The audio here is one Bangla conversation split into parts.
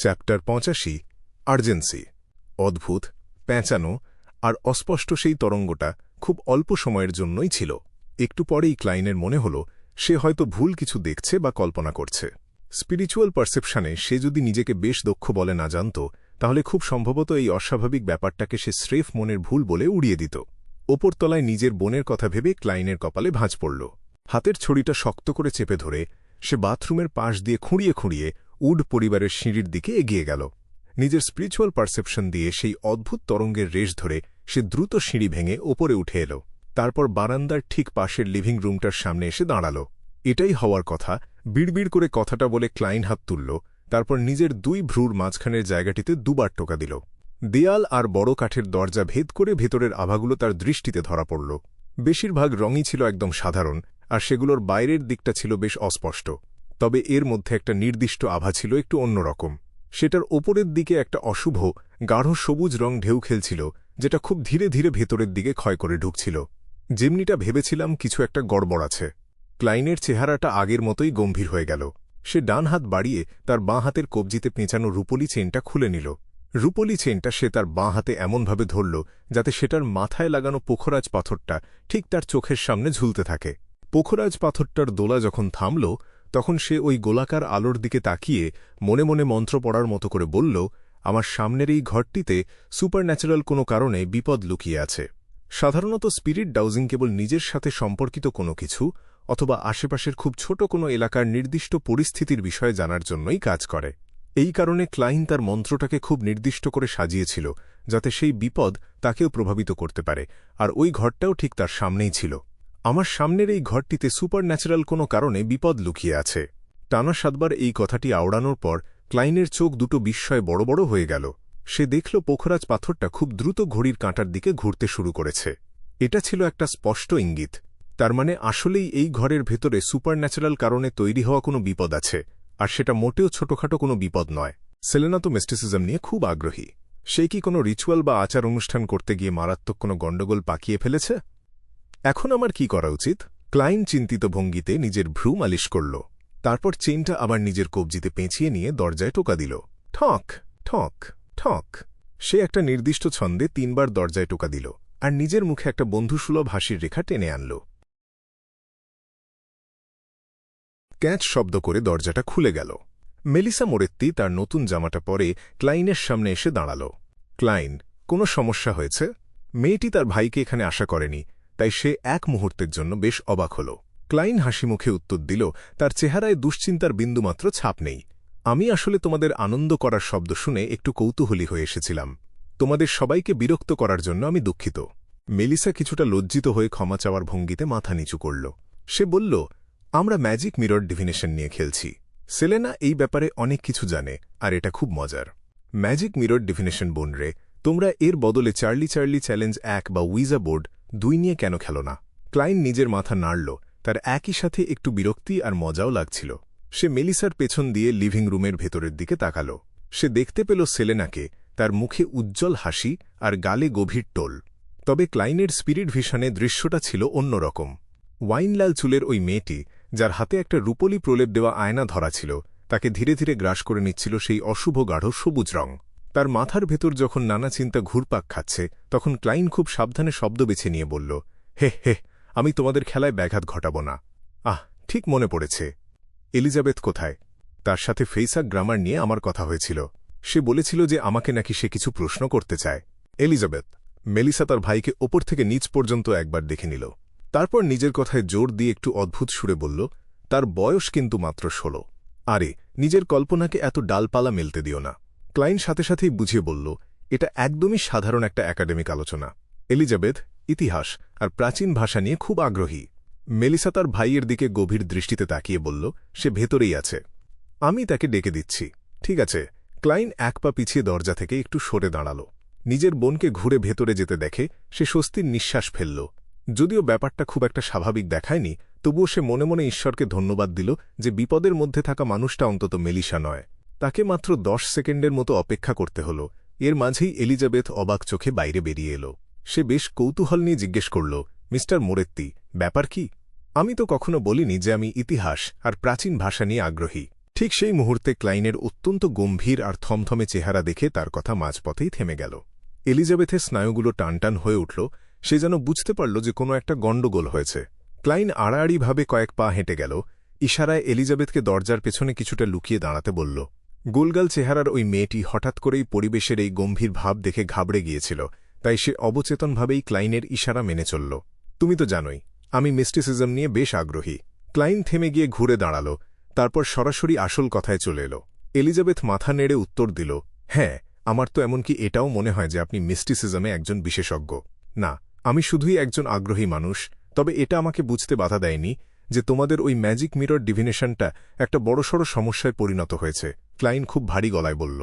Chapter ৮৫ urgency. অদ্ভুত, প্যাঁচানো আর অস্পষ্ট সেই তরঙ্গটা খুব অল্প সময়ের জন্যই ছিল। একটু পরেই ক্লাইনের মনে হল সে হয়তো ভুল কিছু দেখছে বা কল্পনা করছে। স্পিরিচুয়াল পারসেপশনে সে যদি নিজেকে বেশ দক্ষ বলে না জানত, তাহলে খুব সম্ভবত এই অস্বাভাবিক ব্যাপারটাকে সে স্রেফ মনের ভুল বলে উড়িয়ে দিত। ওপরতলায় নিজের বোনের কথা ভেবে ক্লাইনের কপালে ভাঁজ পড়ল। হাতের ছড়িটা শক্ত করে চেপে ধরে সে বাথরুমের পাশ দিয়ে খুঁড়িয়ে খুঁড়িয়ে উড পরিবারের সিঁড়ির দিকে এগিয়ে গেল। নিজের স্পিরিচুয়াল পারসেপশন দিয়ে সেই অদ্ভুত তরঙ্গের রেশ ধরে সে দ্রুত সিঁড়ি ভেঙে ওপরে উঠে এল। তারপর বারান্দার ঠিক পাশের লিভিং রুমটার সামনে এসে দাঁড়াল। এটাই হওয়ার কথা, বিড়বিড় করে কথাটা বলে ক্লাইন হাত তুলল। তারপর নিজের দুই ভ্রুর মাঝখানের জায়গাটিতে দুবার টোকা দিল। দেয়াল আর বড় কাঠের দরজা ভেদ করে ভেতরের আভাগুলো তার দৃষ্টিতে ধরা পড়ল। বেশিরভাগ রঙই ছিল একদম সাধারণ, আর সেগুলোর বাইরের দিকটা ছিল বেশ অস্পষ্ট। তবে এর মধ্যে একটা নির্দিষ্ট আভা ছিল একটু অন্যরকম। সেটার ওপরের দিকে একটা অশুভ গাঢ় সবুজ রং ঢেউ খেলছিল, যেটা খুব ধীরে ধীরে ভেতরের দিকে ক্ষয় করে ঢুকছিল। যেমনিটা ভেবেছিলাম কিছু একটা গড়বড় আছে। ক্লাইনের চেহারাটা আগের মতোই গম্ভীর হয়ে গেল। সে ডান হাত বাড়িয়ে তার বাঁ হাতের কবজিতে পেঁচানো রূপলি চেনটা খুলে নিল। রূপলি চেনটা সে তার বাঁ হাতে এমনভাবে ধরল যাতে সেটার মাথায় লাগানো পোখরাজ পাথরটা ঠিক তার চোখের সামনে ঝুলতে থাকে। পোখরাজ পাথরটার দোলা যখন থামল, তখন সে ওই গোলাকার আলোর দিকে তাকিয়ে মনে মনে মন্ত্র পড়ার মতো করে বলল, আমার সামনের এই ঘরটিতে সুপারন্যাচারাল কোনো কারণে বিপদ লুকিয়ে আছে। সাধারণত স্পিরিট ডাউজিং কেবল নিজের সাথে সম্পর্কিত কোনো কিছু অথবা আশেপাশের খুব ছোট কোনো এলাকার নির্দিষ্ট পরিস্থিতির বিষয়ে জানার জন্যই কাজ করে। এই কারণে ক্লাইন তার মন্ত্রটাকে খুব নির্দিষ্ট করে সাজিয়েছিল, যাতে সেই বিপদ তাকেও প্রভাবিত করতে পারে, আর ওই ঘরটাও ঠিক তার সামনেই ছিল। আমার সামনের এই ঘরটিতে সুপারন্যাচারাল কোনো কারণে বিপদ লুকিয়ে আছে। টানা ৭ বার এই কথাটি আওড়ানোর পর ক্লাইনের চোখ দুটো বিস্ময়ে বড় বড় হয়ে গেল। সে দেখল পোখরাজ পাথরটা খুব দ্রুত ঘড়ির কাঁটার দিকে ঘুরতে শুরু করেছে। এটা ছিল একটা স্পষ্ট ইঙ্গিত। তার মানে আসলেই এই ঘরের ভেতরে সুপারন্যাচারাল কারণে তৈরি হওয়া কোনো বিপদ আছে, আর সেটা মোটেও ছোটখাটো কোনো বিপদ নয়। সেলেনা তো মিস্টিসিজম নিয়ে খুব আগ্রহী। সে কি কোনো রিচুয়াল বা আচার অনুষ্ঠান করতে গিয়ে মারাত্মক কোনো গণ্ডগোল পাকিয়ে ফেলেছে? এখন আমার কি করা উচিত? ক্লাইন চিন্তিত ভঙ্গিতে নিজের ভ্রু মালিশ করল। তারপর চেনটা আবার নিজের কবজিতে পেঁচিয়ে নিয়ে দরজায় টোকা দিল। ঠক ঠক ঠক। সে একটা নির্দিষ্ট ছন্দে ৩ বার দরজায় টোকা দিল, আর নিজের মুখে একটা বন্ধুসুলভ হাসির রেখা টেনে আনল। ক্যাঁচ শব্দ করে দরজাটা খুলে গেল। মেলিসা মোরেত্তি তার নতুন জামাটা পরে ক্লাইনের সামনে এসে দাঁড়াল। ক্লাইন, কোনো সমস্যা হয়েছে? মেয়েটি তার ভাইকে এখানে আশা করেনি, তাই সে এক মুহূর্তের জন্য বেশ অবাক হল। ক্লাইন হাসিমুখে উত্তর দিল, তার চেহারায় দুশ্চিন্তার বিন্দুমাত্র ছাপ নেই। আমি আসলে তোমাদের আনন্দ করার শব্দ শুনে একটু কৌতূহলী হয়ে এসেছিলাম। তোমাদের সবাইকে বিরক্ত করার জন্য আমি দুঃখিত। মেলিসা কিছুটা লজ্জিত হয়ে ক্ষমা চাওয়ার ভঙ্গিতে মাথা নিচু করল। সে বলল, আমরা ম্যাজিক মিরর ডিভিনেশন নিয়ে খেলছি। সেলেনা এই ব্যাপারে অনেক কিছু জানে, আর এটা খুব মজার। ম্যাজিক মিরর ডিভিনেশন বোন রে, তোমরা এর বদলে চার্লি চার্লি চ্যালেঞ্জ ১ বা উইজা বোর্ড ২ নিয়ে কেন খেলো না? ক্লাইন নিজের মাথা নাড়ল। তার একই সাথে একটু বিরক্তি আর মজাও লাগছিল। সে মেলিসার পেছন দিয়ে লিভিং রুমের ভেতরের দিকে তাকাল। সে দেখতে পেল সেলেনাকে, তার মুখে উজ্জ্বল হাসি আর গালে গভীর টোল। তবে ক্লাইনের স্পিরিট ভিশনে দৃশ্যটা ছিল অন্যরকম। ওয়াইনলাল চুলের ওই মেয়েটি, যার হাতে একটা রূপলি প্রলেপ দেওয়া আয়না ধরা ছিল, তাকে ধীরে ধীরে গ্রাস করে নিচ্ছিল সেই অশুভ গাঢ় সবুজ রং। তার মাথার ভেতর যখন নানা চিন্তা ঘুরপাক খাচ্ছে, তখন ক্লাইন খুব সাবধানে শব্দ বেছে নিয়ে বলল, হে হে, আমি তোমাদের খেলায় ব্যাঘাত ঘটাব না। ঠিক মনে পড়েছে। এলিজাবেথ কোথায়? তার সাথে ফেইসাক গ্রামার নিয়ে আমার কথা হয়েছিল। সে বলেছিল যে আমাকে নাকি সে কিছু প্রশ্ন করতে চায়। এলিজাবেথ? মেলিসা তার ভাইকে ওপর থেকে নিচ পর্যন্ত একবার দেখে নিল। তারপর নিজের কথায় জোর দিয়ে একটু অদ্ভুত সুরে বলল, তার বয়স কিন্তু মাত্র ১৬। আরে, নিজের কল্পনাকে এত ডালপালা মেলতে দিও না। ক্লাইন সাথে সাথেই বুঝিয়ে বলল, এটা একদমই সাধারণ একটা একাডেমিক আলোচনা। এলিজাবেথ ইতিহাস আর প্রাচীন ভাষা নিয়ে খুব আগ্রহী। মেলিসা তার ভাইয়ের দিকে গভীর দৃষ্টিতে তাকিয়ে বলল, সে ভেতরেই আছে। আমি তাকে ডেকে দিচ্ছি। ঠিক আছে। ক্লাইন ১ পা পিছিয়ে দরজা থেকে একটু সরে দাঁড়াল। নিজের বোনকে ঘুরে ভেতরে যেতে দেখে সে স্বস্তির নিঃশ্বাস ফেলল। যদিও ব্যাপারটা খুব একটা স্বাভাবিক দেখায়নি, তবুও সে মনে মনে ঈশ্বরকে ধন্যবাদ দিল যে বিপদের মধ্যে থাকা মানুষটা অন্তত মেলিসা নয়। তাকে মাত্র ১০ সেকেন্ডের মতো অপেক্ষা করতে হল। এর মাঝেই এলিজাবেথ অবাক চোখে বাইরে বেরিয়ে এল। সে বেশ কৌতূহল নিয়ে জিজ্ঞেস করল, মিস্টার মোরেত্তি, ব্যাপার কি? আমি তো কখনো বলিনি যে আমি ইতিহাস আর প্রাচীন ভাষা নিয়ে আগ্রহী। ঠিক সেই মুহূর্তে ক্লাইনের অত্যন্ত গম্ভীর আর থমথমে চেহারা দেখে তার কথা মাঝপথেই থেমে গেল। এলিজাবেথের স্নায়ুগুলো টানটান হয়ে উঠল, সে যেন বুঝতে পারল যে কোনো একটা গণ্ডগোল হয়েছে। ক্লাইন আড়াআড়িভাবে কয়েক পা হেঁটে গেল, ইশারায় এলিজাবেথকে দরজার পেছনে কিছুটা লুকিয়ে দাঁড়াতে বলল। গোলগাল চেহারার ওই মেয়েটি হঠাৎ করেই পরিবেশের এই গম্ভীর ভাব দেখে ঘাবড়ে গিয়েছিল, তাই সে অবচেতনভাবেই ক্লাইনের ইশারা মেনে চলল। তুমি তো জানোই আমি মিস্টিসিজম নিয়ে বেশ আগ্রহী। ক্লাইন থেমে গিয়ে ঘুরে দাঁড়াল, তারপর সরাসরি আসল কথায় চলে এল। এলিজাবেথ মাথা নেড়ে উত্তর দিল, হ্যাঁ, আমার তো এমনকি এটাও মনে হয় যে আপনি মিস্টিসিজমে একজন বিশেষজ্ঞ। না, আমি শুধুই একজন আগ্রহী মানুষ, তবে এটা আমাকে বুঝতে বাধা দেয়নি যে তোমাদের ওই ম্যাজিক মিরর ডিভিনেশনটা একটা বড়সড় সমস্যায় পরিণত হয়েছে। ক্লাইন খুব ভারী গলায় বলল।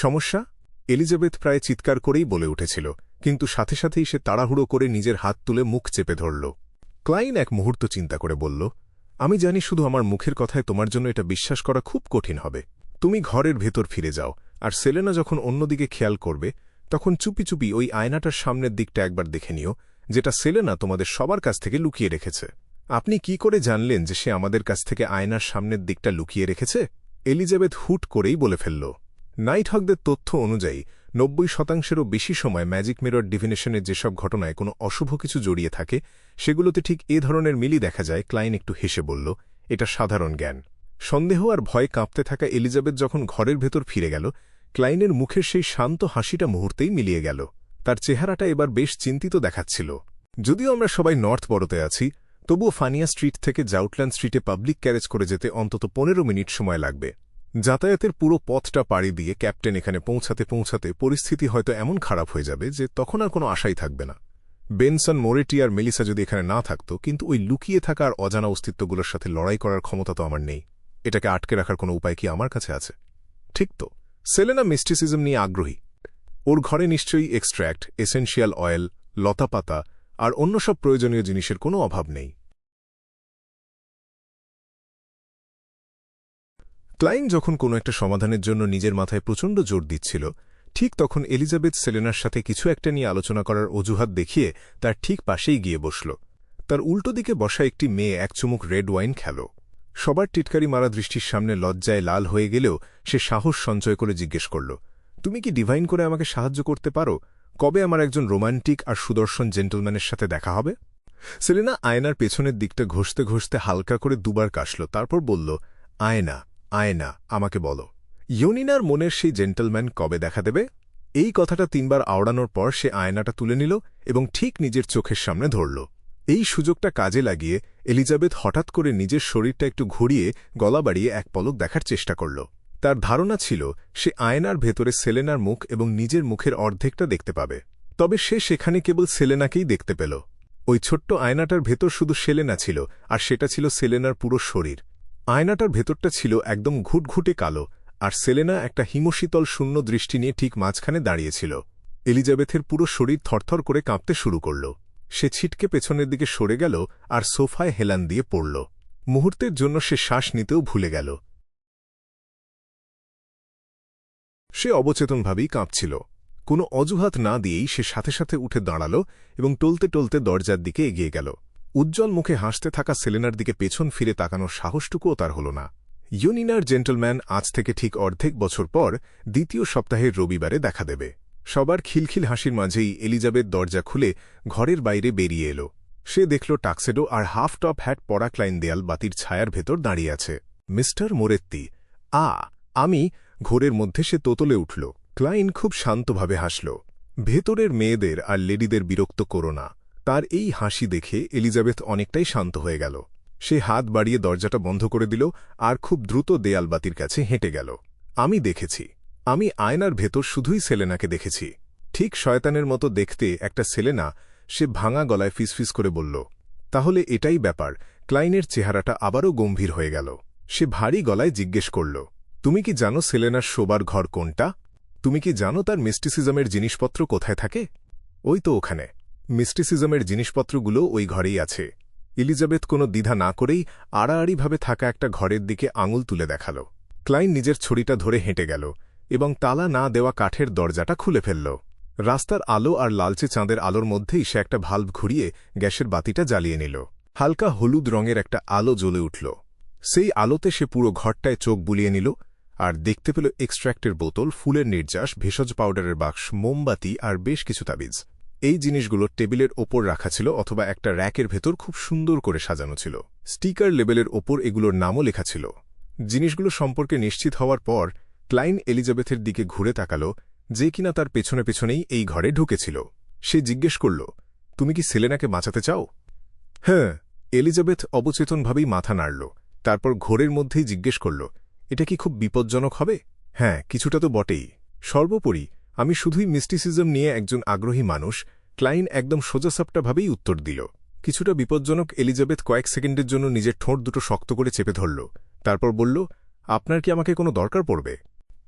সমস্যা? এলিজাবেথ প্রায় চিৎকার করেই বলে উঠেছিল, কিন্তু সাথে সাথেই সে তাড়াহুড়ো করে নিজের হাত তুলে মুখ চেপে ধরল। ক্লাইন এক মুহূর্ত চিন্তা করে বলল, আমি জানি শুধু আমার মুখের কথায় তোমার জন্য এটা বিশ্বাস করা খুব কঠিন হবে। তুমি ঘরের ভেতর ফিরে যাও, আর সেলেনা যখন অন্যদিকে খেয়াল করবে তখন চুপি চুপি ওই আয়নাটার সামনের দিকটা একবার দেখে নিও, যেটা সেলেনা তোমাদের সবার কাছ থেকে লুকিয়ে রেখেছে। আপনি কি করে জানলেন যে সে আমাদের কাছ থেকে আয়নার সামনের দিকটা লুকিয়ে রেখেছে? এলিজাবেথ হুট করেই বলে ফেলল। নাইটহকদের তথ্য অনুযায়ী ৯০%-এরও বেশি সময় ম্যাজিক মিরর ডিভিনেশনের যেসব ঘটনায় কোনো অশুভ কিছু জড়িয়ে থাকে সেগুলোতে ঠিক এ ধরনের মিলই দেখা যায়। ক্লাইন একটু হেসে বলল, এটা সাধারণ জ্ঞান। সন্দেহ আর ভয়ে কাঁপতে থাকা এলিজাবেথ যখন ঘরের ভেতর ফিরে গেল, ক্লাইনের মুখের সেই শান্ত হাসিটা মুহূর্তেই মিলিয়ে গেল। তার চেহারাটা এবার বেশ চিন্তিত দেখাচ্ছিল। যদিও আমরা সবাই নর্থ বরোতে আছি, তবুও ফানিয়া স্ট্রিট থেকে জাউটল্যান্ড স্ট্রিটে পাবলিক ক্যারেজ করে যেতে অন্তত ১৫ মিনিট সময় লাগবে। যাতায়াতের পুরো পথটা পাড়ি দিয়ে ক্যাপ্টেন এখানে পৌঁছাতে পৌঁছাতে পরিস্থিতি হয়তো এমন খারাপ হয়ে যাবে যে তখন আর কোনো আশাই থাকবে না। বেনসন, মোরেটি আর মেলিসা যদি এখানে না থাকত, কিন্তু ওই লুকিয়ে থাকা আর অজানা অস্তিত্বগুলোর সাথে লড়াই করার ক্ষমতা তো আমার নেই। এটাকে আটকে রাখার কোনো উপায় কি আমার কাছে আছে? ঠিক তো, সেলেনা মিস্টিসিজম নিয়ে আগ্রহী। ওর ঘরে নিশ্চয়ই এক্সট্র্যাক্ট, এসেনশিয়াল অয়েল, লতাপাতা আর অন্য সব প্রয়োজনীয় জিনিসের কোনো অভাব নেই। ক্লাইন যখন কোনো একটা সমাধানের জন্য নিজের মাথায় প্রচণ্ড জোর দিচ্ছিল, ঠিক তখন এলিজাবেথ সেলেনার সাথে কিছু একটা নিয়ে আলোচনা করার অজুহাত দেখিয়ে তার ঠিক পাশেই গিয়ে বসল। তার উল্টো দিকে বসা একটি মেয়ে এক চুমুক রেড ওয়াইন খেল। সবার টিটকারি মারা দৃষ্টির সামনে লজ্জায় লাল হয়ে গেলেও সে সাহস সঞ্চয় করে জিজ্ঞেস করল, তুমি কি ডিভাইন করে আমাকে সাহায্য করতে পারো? কবে আমার একজন রোমান্টিক আর সুদর্শন জেন্টলম্যানের সাথে দেখা হবে? সেলেনা আয়নার পেছনের দিকটা ঘষতে ঘষতে হালকা করে দুবার কাশল, তারপর বলল, আয়না, আয়না, আমাকে বলো, ইয়োনিনার মনের সেই জেন্টলম্যান কবে দেখা দেবে? এই কথাটা ৩ বার আওড়ানোর পর সে আয়নাটা তুলে নিল এবং ঠিক নিজের চোখের সামনে ধরল। এই সুযোগটা কাজে লাগিয়ে এলিজাবেথ হঠাৎ করে নিজের শরীরটা একটু ঘুরিয়ে গলা বাড়িয়ে এক পলক দেখার চেষ্টা করল। তার ধারণা ছিল সে আয়নার ভেতরে সেলেনার মুখ এবং নিজের মুখের অর্ধেকটা দেখতে পাবে। তবে সে সেখানে কেবল সেলেনাকেই দেখতে পেল। ওই ছোট্ট আয়নাটার ভেতর শুধু সেলেনা ছিল, আর সেটা ছিল সেলেনার পুরো শরীর। আয়নাটার ভেতরটা ছিল একদম ঘুটঘুটে কালো, আর সেলেনা একটা হিমশীতল শূন্য দৃষ্টি নিয়ে ঠিক মাঝখানে দাঁড়িয়েছিল। এলিজাবেথের পুরো শরীর থরথর করে কাঁপতে শুরু করল। সে ছিটকে পেছনের দিকে সরে গেল আর সোফায় হেলান দিয়ে পড়ল। মুহূর্তের জন্য সে শ্বাস নিতেও ভুলে গেল। সে অবচেতনভাবেই কাঁপছিল। কোনো অজুহাত না দিয়েই সে সাথে সাথে উঠে দাঁড়াল এবং টলতে টলতে দরজার দিকে এগিয়ে গেল। উজ্জ্বল মুখে হাসতে থাকা সেলেনার দিকে পেছন ফিরে তাকানোর সাহসটুকুও তার হল না। ইয়োনিনার জেন্টলম্যান আজ থেকে ঠিক অর্ধেক বছর পর দ্বিতীয় সপ্তাহের রবিবারে দেখা দেবে। সবার খিলখিল হাসির মাঝেই এলিজাবেথ দরজা খুলে ঘরের বাইরে বেরিয়ে এল। সে দেখল টাক্সেডো আর হাফ টপ হ্যাট পরা ক্লাইন দেয়াল বাতির ছায়ার ভেতর দাঁড়িয়ে আছে। মিস্টার মোরেত্তি, আমি। ঘোরের মধ্যে সে তোতলে উঠল। ক্লাইন খুব শান্তভাবে হাসল। ভেতরের মেয়েদের আর লেডিদের বিরক্ত করো না। তার এই হাসি দেখে এলিজাবেথ অনেকটাই শান্ত হয়ে গেল। সে হাত বাড়িয়ে দরজাটা বন্ধ করে দিল আর খুব দ্রুত দেয়ালবাতির কাছে হেঁটে গেল। আমি দেখেছি। আমি আয়নার ভেতর শুধুই সেলেনাকে দেখেছি। ঠিক শয়তানের মতো দেখতে একটা সেলেনা, সে ভাঙা গলায় ফিসফিস করে বলল। তাহলে এটাই ব্যাপার। ক্লাইনের চেহারাটা আবারও গম্ভীর হয়ে গেল। সে ভারী গলায় জিজ্ঞেস করল, তুমি কি জানো সেলেনার শোবার ঘর কোনটা? তুমি কি জানো তার মিস্টিসিজমের জিনিসপত্র কোথায় থাকে? ওই তো ওখানে। মিস্টিসিজমের জিনিসপত্রগুলো ওই ঘরেই আছে। এলিজাবেথ কোনো দ্বিধা না করেই আড়াআড়িভাবে থাকা একটা ঘরের দিকে আঙুল তুলে দেখাল। ক্লাইন নিজের ছড়িটা ধরে হেঁটে গেল এবং তালা না দেওয়া কাঠের দরজাটা খুলে ফেলল। রাস্তার আলো আর লালচে চাঁদের আলোর মধ্যেই সে একটা ভাল্ব ঘুরিয়ে গ্যাসের বাতিটা জ্বালিয়ে নিল। হালকা হলুদ রঙের একটা আলো জ্বলে উঠল। সেই আলোতে সে পুরো ঘরটায় চোখ বুলিয়ে নিল আর দেখতে পেল এক্সট্র্যাক্টের বোতল, ফুলের নির্যাস, ভেষজ পাউডারের বাক্স, মোমবাতি আর বেশ কিছু তাবিজ। এই জিনিসগুলো টেবিলের ওপর রাখা ছিল অথবা একটা র্যাকের ভেতর খুব সুন্দর করে সাজানো ছিল। স্টিকার লেবেলের ওপর এগুলোর নামও লেখা ছিল। জিনিসগুলো সম্পর্কে নিশ্চিত হওয়ার পর ক্লাইন এলিজাবেথের দিকে ঘুরে তাকাল, যে কিনা তার পেছনে পেছনেই এই ঘরে ঢুকেছিল। সে জিজ্ঞেস করল, তুমি কি সেলেনাকে বাঁচাতে চাও? হ্যাঁ। এলিজাবেথ অবচেতনভাবেই মাথা নাড়ল। তারপর ঘোরের মধ্যেই জিজ্ঞেস করল, এটা কি খুব বিপজ্জনক হবে? হ্যাঁ, কিছুটা তো বটেই। সর্বোপরি আমি শুধুই মিস্টিসিজম নিয়ে একজন আগ্রহী মানুষ। ক্লাইন একদম সোজাসাপটাভাবেই উত্তর দিল। কিছুটা বিপজ্জনক। এলিজাবেথ কয়েক সেকেন্ডের জন্য নিজের ঠোঁট দুটো শক্ত করে চেপে ধরল। তারপর বলল, আপনার কি আমাকে কোনো দরকার পড়বে?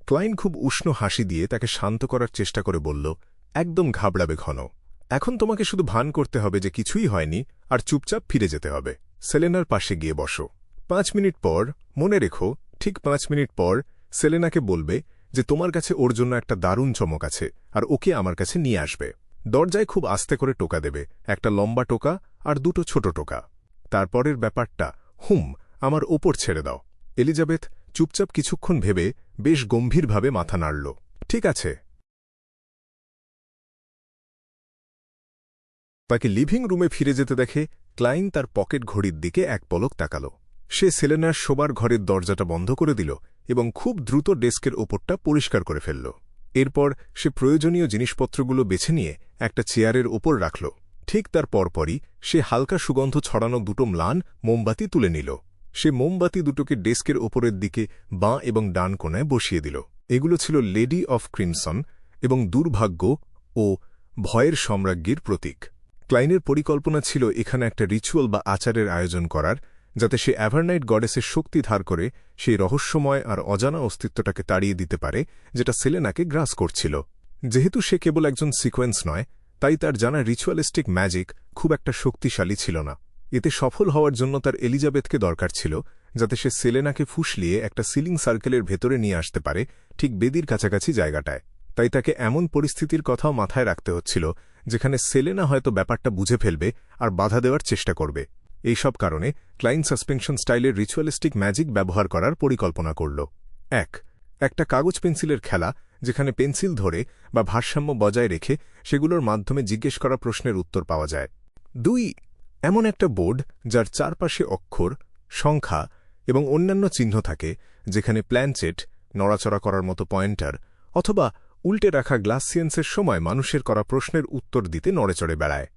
ক্লাইন খুব উষ্ণ হাসি দিয়ে তাকে শান্ত করার চেষ্টা করে বলল, একদম ঘাবড়াবে ঘন। এখন তোমাকে শুধু ভান করতে হবে যে কিছুই হয়নি আর চুপচাপ ফিরে যেতে হবে। সেলেনার পাশে গিয়ে বসো। 5 মিনিট পর, মনে রেখো, ঠিক 5 মিনিট পর সেলেনাকে বলবে যে তোমার কাছে ওর জন্য একটা দারুণ চমক আছে আর ওকে আমার কাছে নিয়ে আসবে। দরজায় খুব আস্তে করে টোকা দেবে, একটা লম্বা টোকা আর 2টো ছোট টোকা। তারপরের ব্যাপারটা আমার ওপর ছেড়ে দাও। এলিজাবেথ চুপচাপ কিছুক্ষণ ভেবে বেশ গম্ভীরভাবে মাথা নাড়ল। ঠিক আছে। তাকে লিভিং রুমে ফিরে যেতে দেখে ক্লাইন তার পকেট ঘড়ির দিকে এক পলক তাকাল। সে সেলেনার শোবার ঘরের দরজাটা বন্ধ করে দিল এবং খুব দ্রুত ডেস্কের ওপরটা পরিষ্কার করে ফেলল। এরপর সে প্রয়োজনীয় জিনিসপত্রগুলো বেছে নিয়ে একটা চেয়ারের ওপর রাখল। ঠিক তার পরপরই সে হালকা সুগন্ধ ছড়ানো 2টো ম্লান মোমবাতি তুলে নিল। সে মোমবাতি দুটোকে ডেস্কের ওপরের দিকে বাঁ এবং ডান কোণায় বসিয়ে দিল। এগুলো ছিল লেডি অফ ক্রিমসন এবং দুর্ভাগ্য ও ভয়ের সম্রাজ্ঞীর প্রতীক। ক্লাইনের পরিকল্পনা ছিল এখানে একটা রিচুয়াল বা আচারের আয়োজন করার, যাতে সে অ্যাভারনাইট গডেসের শক্তি ধার করে সেই রহস্যময় আর অজানা অস্তিত্বটাকে তাড়িয়ে দিতে পারে যেটা সেলেনাকে গ্রাস করছিল। যেহেতু সে কেবল একজন সিকোয়েন্স নয়, তাই তার জানা রিচুয়ালিস্টিক ম্যাজিক খুব একটা শক্তিশালী ছিল না। এতে সফল হওয়ার জন্য তার এলিজাবেথকে দরকার ছিল, যাতে সে সেলেনাকে ফুসলিয়ে একটা সিলিং সার্কেলের ভেতরে নিয়ে আসতে পারে, ঠিক বেদির কাছাকাছি জায়গাটায়। তাই তাকে এমন পরিস্থিতির কথাও মাথায় রাখতে হচ্ছিল যেখানে সেলেনা হয়তো ব্যাপারটা বুঝে ফেলবে আর বাধা দেওয়ার চেষ্টা করবে। এইসব কারণে ক্লাইন সাসপেনশন স্টাইলের রিচুয়ালিস্টিক ম্যাজিক ব্যবহার করার পরিকল্পনা করল। একটা কাগজ পেন্সিলের খেলা, যেখানে পেন্সিল ধরে বা ভারসাম্য বজায় রেখে সেগুলোর মাধ্যমে জিজ্ঞেস করা প্রশ্নের উত্তর পাওয়া যায়। 2 এমন একটা বোর্ড যার চারপাশে অক্ষর, সংখ্যা এবং অন্যান্য চিহ্ন থাকে, যেখানে প্ল্যানচেট, নড়াচড়া করার মতো পয়েন্টার অথবা উল্টে রাখা গ্লাস সিয়েন্সের সময় মানুষের করা প্রশ্নের উত্তর দিতে নড়েচড়ে বেড়ায়।